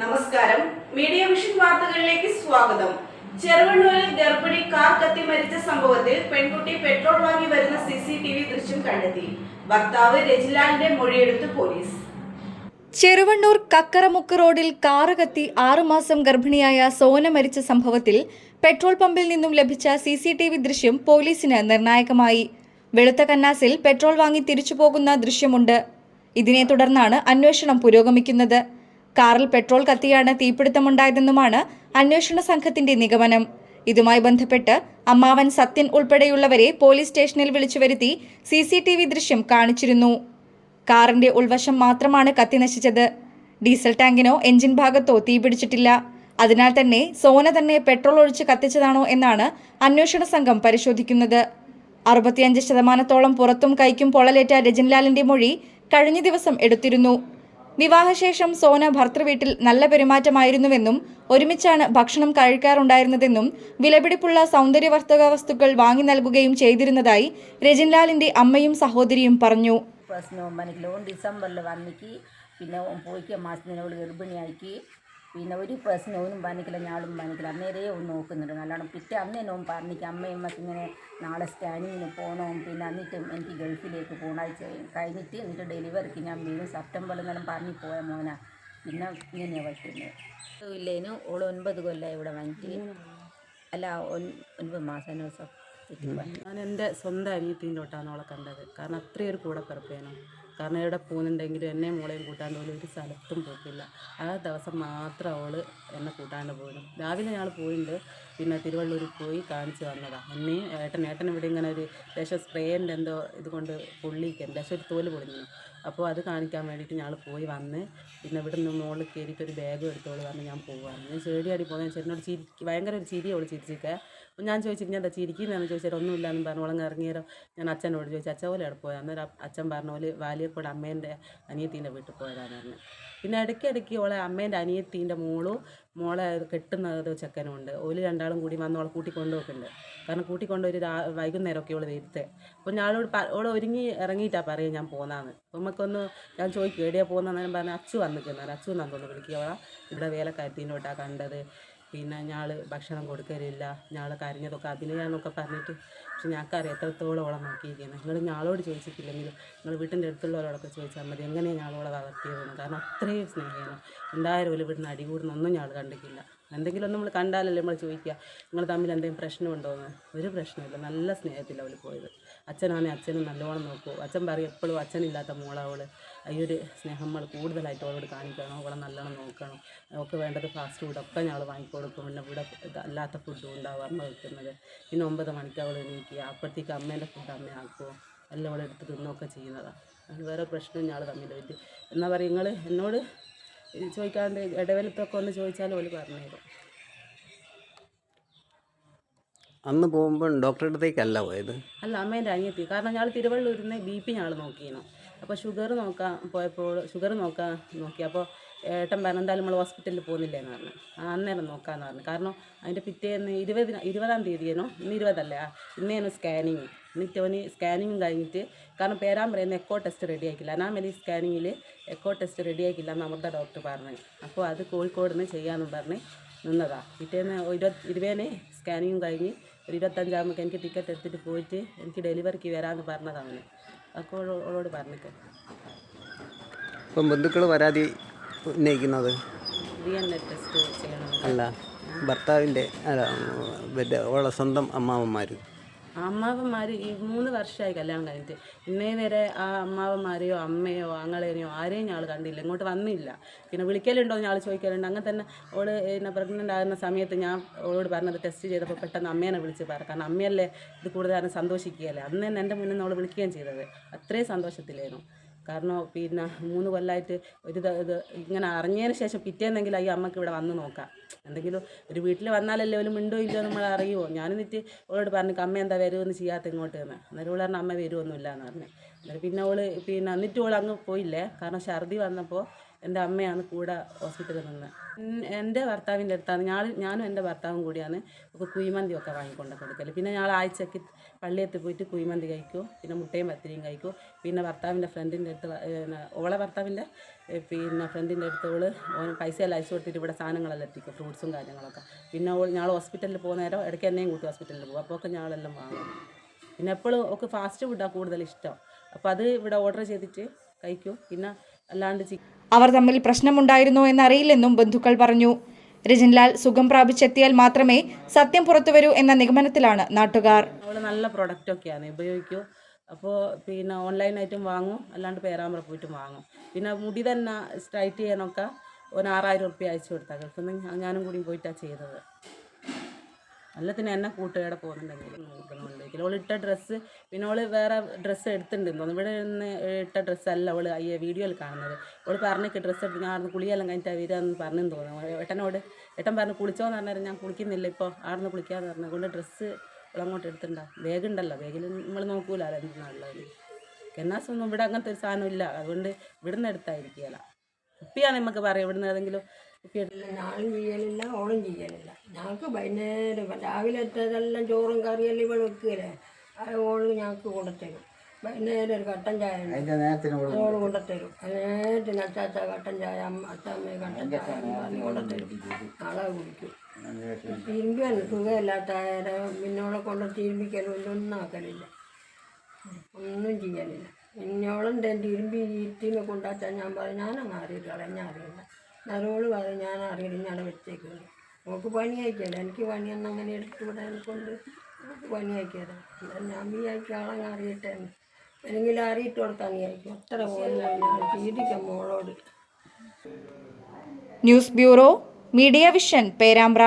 നമസ്കാരം. Media vision വാർത്തകളിലേക്ക് സ്വാഗതം. ചെറുവണ്ണൂരിൽ ഗർഭിണി കാർ കത്തി മരിച്ച സംഭവത്തിൽ പെൺകുട്ടി പെട്രോൾ വാങ്ങി വരുന്ന CCTV ദൃശ്യം കണ്ടെത്തി. ഭർത്താവ് രജിലാലിന്റെ മൊഴിയെടുത്ത് പോലീസ്. ചെറുവണ്ണൂർ കക്കറമുക്ക് റോഡിൽ കാറ് കത്തി 6 മാസം ഗർഭിണിയായ സോന മരിച്ച സംഭവത്തിൽ പെട്രോൾ പമ്പിൽ നിന്നും ലഭിച്ച CCTV ദൃശ്യം പോലീസിന് നിർണായകമായി. വെളുത്ത കന്നാസിൽ പെട്രോൾ വാങ്ങി തിരിച്ചു പോകുന്ന ദൃശ്യമുണ്ട്. ഇതിനെ തുടർന്നാണ് അന്വേഷണം പുരോഗമിക്കുന്നത്. കാറിൽ പെട്രോൾ കത്തിയാണ് തീപിടുത്തമുണ്ടായതെന്നുമാണ് അന്വേഷണ സംഘത്തിന്റെ നിഗമനം. ഇതുമായി ബന്ധപ്പെട്ട് അമ്മാവൻ സത്യൻ ഉൾപ്പെടെയുള്ളവരെ പോലീസ് സ്റ്റേഷനിൽ വിളിച്ചു വരുത്തി CCTV ദൃശ്യം കാണിച്ചിരുന്നു. കാറിന്റെ ഉൾവശം മാത്രമാണ് കത്തി നശിച്ചത്. ഡീസൽ ടാങ്കിനോ എഞ്ചിൻ ഭാഗത്തോ തീപിടിച്ചിട്ടില്ല. അതിനാൽ തന്നെ സോന തന്നെ പെട്രോൾ ഒഴിച്ച് കത്തിച്ചതാണോ എന്നാണ് അന്വേഷണ സംഘം പരിശോധിക്കുന്നത്. 65% പുറത്തും കൈക്കും പൊള്ളലേറ്റ രജൻലാലിന്റെ മൊഴി കഴിഞ്ഞ ദിവസം എടുത്തിരുന്നു. വിവാഹശേഷം സോന ഭർത്തൃവീട്ടിൽ നല്ല പെരുമാറ്റമായിരുന്നുവെന്നും ഒരുമിച്ചാണ് ഭക്ഷണം കഴിക്കാറുണ്ടായിരുന്നതെന്നും വിലപിടിപ്പുള്ള സൗന്ദര്യവർദ്ധക വസ്തുക്കൾ വാങ്ങി നൽകുകയും ചെയ്തിരുന്നതായി രജൻലാലിന്റെ അമ്മയും സഹോദരിയും പറഞ്ഞു. പ്രശ്നവും പനിക്കില്ല. ഡിസംബറിൽ വന്നിക്ക് പിന്നെ പോയിക്ക് മാസത്തിനോട് ഗർഭിണിയാക്കി പിന്നെ ഒരു പ്രശ്നവും പനിക്കില്ല, ഞാളും പനിക്കില്ല. അന്നേരേ ഒന്ന് നോക്കുന്നുണ്ട് നല്ലോണം. പിറ്റേ അന്നേനും പറഞ്ഞിക്ക് അമ്മയമ്മക്ക് ഇങ്ങനെ നാളെ സ്കാനിങ്ങിന് പോകണം, പിന്നെ എന്നിട്ട് എനിക്ക് ഗൾഫിലേക്ക് പോകണാഴ്ച കഴിഞ്ഞിട്ട് എന്നിട്ട് ഡെലിവറിക്ക് ഞാൻ വീണ്ടും സെപ്റ്റംബറിൽ നിന്നും പറഞ്ഞു പോയ മോനാ. പിന്നെ ഇങ്ങനെയാണ് പറ്റുന്നത്. ഇല്ലേനും ഓള് 9 കൊല്ലം ഇവിടെ വന്നിട്ട് അല്ല 9 മാസം ഞാൻ എൻ്റെ സ്വന്തം അനിയത്തിൻ്റെ തൊട്ടാണ് അവളെ കണ്ടത്. കാരണം അത്രയൊരു കൂടെ പിറപ്പേനു. കാരണം എവിടെ പോകുന്നുണ്ടെങ്കിലും എന്നെ മോളെയും കൂട്ടാണ്ട് പോലും ഒരു സ്ഥലത്തും പോക്കില്ല. ആ ദിവസം മാത്രം അവൾ എന്നെ കൂട്ടാണ്ട് പോയിരുന്നു. രാവിലെ ഞങ്ങൾ പോയിട്ടുണ്ട്, പിന്നെ തിരുവള്ളൂരിൽ പോയി കാണിച്ച് വന്നതാണ്. എന്നെയും ഏട്ടൻ ഇവിടെ ഇങ്ങനെ ഒരു ലേശം സ്പ്രേൻ്റെ എന്തോ ഇതുകൊണ്ട് പൊള്ളിക്കാൻ ലേശം ഒരു തോല് പൊളിഞ്ഞു. അപ്പോൾ അത് കാണിക്കാൻ വേണ്ടിയിട്ട് ഞങ്ങൾ പോയി വന്ന് പിന്നെ ഇവിടെ നിന്ന് മുകളിൽ കയറിയിട്ട് ഒരു ബാഗ് എടുത്തോളൂ പറഞ്ഞ് ഞാൻ പോവാണ്. ഞാൻ ചേടിയാടി പോകുന്നത് ചേട്ടനോട് ഭയങ്കര ഒരു ചിരി അവൾ ചിരിച്ചിരിക്കുക. അപ്പോൾ ഞാൻ ചോദിച്ചിട്ട് ഞാൻ എന്താ ചിരിക്കുന്നതെന്ന് ചോദിച്ചാൽ ഒന്നുമില്ലാന്ന് പറഞ്ഞു. ഓളങ്ങ് ഇറങ്ങിയാലോ ഞാൻ അച്ഛനോട് ചോദിച്ചു, അച്ഛൻ പോലെ അവിടെ പോയത്. അന്നേരം അച്ഛൻ പറഞ്ഞ പോലെ വാലിയർക്കോട് അമ്മേൻ്റെ അനിയത്തീൻ്റെ വീട്ടിൽ പോയതാന്ന് പറഞ്ഞു. പിന്നെ ഇടയ്ക്കിടയ്ക്ക് ഓളെ അമ്മേൻ്റെ അനിയത്തീൻ്റെ മോളെ കെട്ടുന്നത് ചെക്കനുമുണ്ട്. ഓല് രണ്ടാളും കൂടി വന്ന് ഓളെ കൂട്ടിക്കൊണ്ടു വെക്കുന്നുണ്ട്. കാരണം കൂട്ടിക്കൊണ്ടൊരു വൈകുന്നേരമൊക്കെ ഓള് വരുത്തേ. അപ്പോൾ ഞാളോട് ഓളെ ഒരുങ്ങി ഇറങ്ങിയിട്ടാണ് പറയുക ഞാൻ പോകുന്നതെന്ന്. അപ്പോൾ നമുക്കൊന്ന് ഞാൻ ചോദിക്കും എവിടെയാണ് പോകുന്നതെന്ന് പറഞ്ഞാൽ അച്ചു വന്നിരിക്കുന്നത്. അച്ചു എന്നാന്ന് വിളിക്കുക. അവളെ ഇവിടെ വേലക്കാരത്തിനോട്ടാണ് കണ്ടത്. പിന്നെ ഞാൾ ഭക്ഷണം കൊടുക്കലില്ല, ഞാൾ കരഞ്ഞതൊക്കെ അഭിനയാന്നൊക്കെ പറഞ്ഞിട്ട്. പക്ഷെ ഞങ്ങൾക്കറിയാം എത്രത്തോളം ഓളെ നോക്കിയിരിക്കുന്നത്. നിങ്ങൾ ഞാളോട് ചോദിച്ചിട്ടില്ലെങ്കിലും നിങ്ങൾ വീട്ടിൻ്റെ അടുത്തുള്ളവരോടൊക്കെ ചോദിച്ചാൽ മതി എങ്ങനെയാണ് ഞാളോളെ വളർത്തിയതെന്ന്. കാരണം അത്രയും സ്നേഹമാണ്. എന്തായാലും ഒരു വീട്ടിൽ അടികൂടുന്നൊന്നും ഞാൾ കണ്ടിട്ടില്ല. എന്തെങ്കിലും നമ്മൾ കണ്ടാലല്ലേ നമ്മൾ ചോദിക്കുക നിങ്ങൾ തമ്മിൽ എന്തെങ്കിലും പ്രശ്നമുണ്ടോയെന്ന്. ഒരു പ്രശ്നമില്ല, നല്ല സ്നേഹത്തിലാണ് അവൾ പോയത്. അച്ഛനാണെങ്കിൽ അച്ഛനും നല്ലോണം നോക്കൂ. അച്ഛൻ പറയും എപ്പോഴും അച്ഛനില്ലാത്ത മോളവൾ. ഈ ഒരു സ്നേഹം നമ്മൾ കൂടുതലായിട്ട് അവളോട് കാണിക്കണം. അവളെ നല്ലോണം നോക്കണം. അവൾക്ക് വേണ്ടത് ഫാസ്റ്റ് ഫുഡൊക്കെ ഞങ്ങൾ വാങ്ങിക്കൊടുക്കും. പിന്നെ ഇവിടെ അല്ലാത്ത ഫുഡും ഉണ്ടാവും അമ്മ വെക്കുന്നത്. പിന്നെ 9 മണിക്ക് അവൾ എണീക്കുക. അപ്പോഴത്തേക്ക് അമ്മേൻ്റെ ഫുഡ് അമ്മ ആക്കുമോ എല്ലാം അവളെ എടുത്ത് തിന്നൊക്കെ ചെയ്യുന്നതാണ്. അത് വേറെ പ്രശ്നം ഞങ്ങൾ തമ്മിലായിട്ട്. എന്നാൽ പറയും നിങ്ങൾ എന്നോട് ചോദിക്കാണ്ട് ഇടവലത്തൊക്കെ ഒന്ന് ചോദിച്ചാലും ഓല് പറഞ്ഞുതരും. അന്ന് പോകുമ്പോൾ ഡോക്ടറുടെ അടുത്തേക്കല്ല പോയത്, അല്ല അമ്മേൻ്റെ അനിയത്തി. കാരണം ഞങ്ങൾ തിരുവള്ളൂരിൽ നിന്ന് BP ഞങ്ങൾ നോക്കിയിരുന്നു. അപ്പോൾ ഷുഗർ നോക്കാൻ പോയപ്പോൾ നോക്കിയപ്പോൾ ഏട്ടൻ പറഞ്ഞു എന്തായാലും നമ്മൾ ഹോസ്പിറ്റലിൽ പോകുന്നില്ലേന്ന് പറഞ്ഞു. അന്നേരം നോക്കാമെന്ന് പറഞ്ഞു. കാരണം അതിൻ്റെ പിറ്റേന്ന് 20-ാം തീയതിയേനോ, ഇന്ന് 20 ഇന്നേനോ സ്കാനിങ്. എന്നിട്ട് അവന് സ്കാനിങ് കഴിഞ്ഞിട്ട് കാരണം പേരാൻ പറയുന്നത് എക്കോ ടെസ്റ്റ് റെഡി ആക്കില്ല. അനാമലി സ്കാനിങ്ങിൽ എക്കോ ടെസ്റ്റ് റെഡി ആക്കില്ല എന്ന് അമൃത ഡോക്ടർ പറഞ്ഞു. അപ്പോൾ അത് കോഴിക്കോട് നിന്ന് ചെയ്യാമെന്ന് പറഞ്ഞ് നിന്നതാണ്. പിറ്റേന്ന് 20-ന് സ്കാനിങ്ങും കഴിഞ്ഞ് ഒരു 25 എനിക്ക് ടിക്കറ്റ് എടുത്തിട്ട് പോയിട്ട് എനിക്ക് ഡെലിവറിക്ക് വരാമെന്ന് പറഞ്ഞതാണ്. അപ്പോൾ അവളോട് പറഞ്ഞിട്ട് ഇപ്പം ബന്ധുക്കൾ പരാതി ഉന്നയിക്കുന്നത് DNA ടെസ്റ്റ് ചെയ്യണം. അല്ല ഭർത്താവിൻ്റെ അല്ല ഓളെ സ്വന്തം അമ്മാവന്മാർ ഈ 3 വർഷമായി കല്യാണം കഴിഞ്ഞിട്ട് ഇന്നേ വരെ ആ അമ്മാവന്മാരെയോ അമ്മയോ ആങ്ങളേനെയോ ആരെയും ഞങ്ങൾ കണ്ടില്ല, ഇങ്ങോട്ട് വന്നില്ല. പിന്നെ വിളിക്കലുണ്ടോ ഞങ്ങൾ ചോദിക്കലുണ്ട്. അങ്ങനെ തന്നെ ഓള് എന്നെ പ്രഗ്നൻ്റ് ആകുന്ന സമയത്ത് ഞാൻ ഓളോട് പറഞ്ഞത് ടെസ്റ്റ് ചെയ്തപ്പോൾ പെട്ടെന്ന് അമ്മേനെ വിളിച്ച് പറ. കാരണം അമ്മയല്ലേ ഇത് കൂടുതലും സന്തോഷിക്കുകയല്ലേ. അന്ന് തന്നെ എൻ്റെ മുന്നിൽ നിന്ന് അവൾ വിളിക്കുകയും ചെയ്തത്. അത്രയും സന്തോഷത്തിലായിരുന്നു. കാരണം പിന്നെ 3 കൊല്ലമായിട്ട് ഇത് ഇങ്ങനെ അറിഞ്ഞതിന് ശേഷം പിറ്റേന്നെങ്കിലും ഈ അമ്മയ്ക്ക് ഇവിടെ വന്ന് നോക്കാം. എന്തെങ്കിലും ഒരു വീട്ടിൽ വന്നാലല്ലേ ഒരു മിണ്ടോ ഇല്ലയോ നമ്മൾ അറിയുമോ. ഞാൻ എന്നിട്ട് ഓളോട് പറഞ്ഞു അമ്മ എന്താ വരുമെന്ന് ചെയ്യാത്ത ഇങ്ങോട്ട് എന്ന്. അന്നേരം ഓൾ പറഞ്ഞു അമ്മ വരുമൊന്നുമില്ല എന്ന് പറഞ്ഞു. അന്നേരം പിന്നെ എന്നിട്ട് ഓൾ അങ്ങ് പോയില്ലേ. കാരണം ഛർദി വന്നപ്പോൾ എൻ്റെ അമ്മയാണ് കൂടെ ഹോസ്പിറ്റലിൽ നിന്ന്. എൻ്റെ ഭർത്താവിൻ്റെ അടുത്താണ് ഞാനും എൻ്റെ ഭർത്താവും കൂടിയാണ് ഇപ്പോൾ കുഴിമന്തി ഒക്കെ വാങ്ങിക്കൊണ്ട് കൊടുക്കൽ. പിന്നെ ഞങ്ങൾ ആഴ്ചക്ക് പള്ളിയത്ത് പോയിട്ട് കുഴിമന്തി കഴിക്കും, പിന്നെ മുട്ടയും പത്തിരിയും കഴിക്കും. പിന്നെ ഭർത്താവിൻ്റെ ഫ്രണ്ടിൻ്റെ അടുത്ത് ഓളെ ഭർത്താവിൻ്റെ പിന്നെ ഫ്രണ്ടിൻ്റെ അടുത്ത് ഓന് പൈസ എല്ലാം അയച്ചു കൊടുത്തിട്ട് ഇവിടെ സാധനങ്ങളെല്ലാം എത്തിക്കും, ഫ്രൂട്ട്സും കാര്യങ്ങളൊക്കെ. പിന്നെ ഞങ്ങൾ ഹോസ്പിറ്റലിൽ പോകുന്ന നേരം ഇടയ്ക്ക് എന്നെയും കൂട്ടി ഹോസ്പിറ്റലിൽ പോകും. അപ്പോൾ ഒക്കെ ഞങ്ങളെല്ലാം വാങ്ങും. പിന്നെ എപ്പോഴും ഒക്കെ ഫാസ്റ്റ് ഫുഡാണ് കൂടുതൽ ഇഷ്ടം. അപ്പോൾ അത് ഇവിടെ ഓർഡർ ചെയ്തിട്ട് കഴിക്കും. പിന്നെ അല്ലാണ്ട് അവർ തമ്മിൽ പ്രശ്നമുണ്ടായിരുന്നോ എന്നറിയില്ലെന്നും ബന്ധുക്കൾ പറഞ്ഞു. രജൻലാൽ സുഖം പ്രാപിച്ചെത്തിയാൽ മാത്രമേ സത്യം പുറത്തുവരൂ എന്ന നിഗമനത്തിലാണ് നാട്ടുകാർ. അവൾ നല്ല പ്രൊഡക്റ്റൊക്കെയാണ് ഉപയോഗിക്കൂ. അപ്പോൾ പിന്നെ ഓൺലൈനായിട്ടും വാങ്ങും, അല്ലാണ്ട് പേരാമ്പ്ര പോയിട്ടും വാങ്ങും. പിന്നെ മുടി തന്നെ സ്ട്രൈറ്റ് ചെയ്യാനൊക്കെ 6,000 റുപ്യ അയച്ചു കൊടുത്താൽ ഗൾഫിൽ നിന്ന് ഞാനും കൂടി പോയിട്ടാണ് ചെയ്തത്. എല്ലാത്തിനും എന്നെ കൂട്ടുകാരെ പോകുന്നുണ്ടെങ്കിൽ അവൾ ഇട്ട ഡ്രസ്സ്, പിന്നെ അവൾ വേറെ ഡ്രസ്സ് എടുത്തിട്ടുണ്ടെന്ന് തോന്നുന്നു. ഇവിടെ നിന്ന് ഇട്ട ഡ്രസ്സല്ല അവൾ വീഡിയോയിൽ കാണുന്നത്. അവൾ പറഞ്ഞിട്ട് ഡ്രസ്സ് എടുത്ത് ഞാൻ കുളിയെല്ലാം കഴിഞ്ഞിട്ട് വരികയെന്ന് പറഞ്ഞെന്ന് തോന്നുന്നു. ഏട്ടൻ പറഞ്ഞു കുളിച്ചോന്ന് പറഞ്ഞാൽ ഞാൻ കുളിക്കുന്നില്ല, ഇപ്പോൾ ആടുന്ന് കുളിക്കാമെന്ന് പറഞ്ഞുകൊണ്ട് ഡ്രസ്സ് അങ്ങോട്ട് എടുത്തിട്ടുണ്ടാവും. ബാഗുണ്ടല്ലോ, ബാഗിൽ നമ്മൾ നോക്കൂലല്ലോ എന്തെന്നുള്ളത്. കെന്നാസൊന്നും ഇവിടെ അങ്ങനത്തെ ഒരു സാധനം ഇല്ല, അതുകൊണ്ട് ഇവിടുന്ന് എടുത്തായിരിക്കുകയല്ല. കുപ്പിയാണ് നമുക്ക് പറയാം, ഇവിടുന്ന് ഏതെങ്കിലും കുപ്പി ഞാനും ചെയ്യലില്ല, ഓളും ചെയ്യലില്ല. ഞങ്ങൾക്ക് വൈകുന്നേരം രാവിലത്തേതെല്ലാം ചോറും കറിയെല്ലാം ഇവിടെ വെക്കുകയില്ലേ, അത് ഓള് ഞങ്ങൾക്ക് കൊണ്ടുത്തരും. വൈകുന്നേരം ഒരു കട്ടൻ ചായ ഓള് കൊണ്ടുത്തരും. നേരത്തെ അച്ചാച്ച കട്ടൻ ചായ, അച്ചാമ്മ കട്ടൻ ചായ പറഞ്ഞ് കൊണ്ടുത്തരും. നാളെ കുടിക്കും. തിരുമ്പിയാണ് സുഖമില്ലാത്ത പിന്നെ ഓളെ കൊണ്ട് തിരുമ്പിക്കലും ഒന്നും ആക്കലില്ല, ഒന്നും ചെയ്യലില്ല. ഇന്നോളുണ്ട് തിരുമ്പി ഇരുത്തിനെ കൊണ്ടാച്ചാൽ ഞാൻ പറയും ഞാനങ്ങ് അറിയില്ല, ഞാൻ അറിയില്ല. നരോള് പറയും ഞാൻ അറിയില്ല, ഞാൻ വെച്ചേക്കുന്നത്. നമുക്ക് പനി അയക്കല്ല, എനിക്ക് പനിയൊന്നും അങ്ങനെ എടുത്തു വിടാൻ കൊണ്ട് നമുക്ക് പനി അയക്കാതെ ഞാൻ ഈ അയക്കുക ആളങ്ങ് അറിയട്ടെ, അല്ലെങ്കിൽ അറിയിട്ട് കൊടുത്താൽ നീ അയക്കും. അത്ര പോലെ ചീരിക്കാം മോളോട്. News bureau, media vision, Perambra.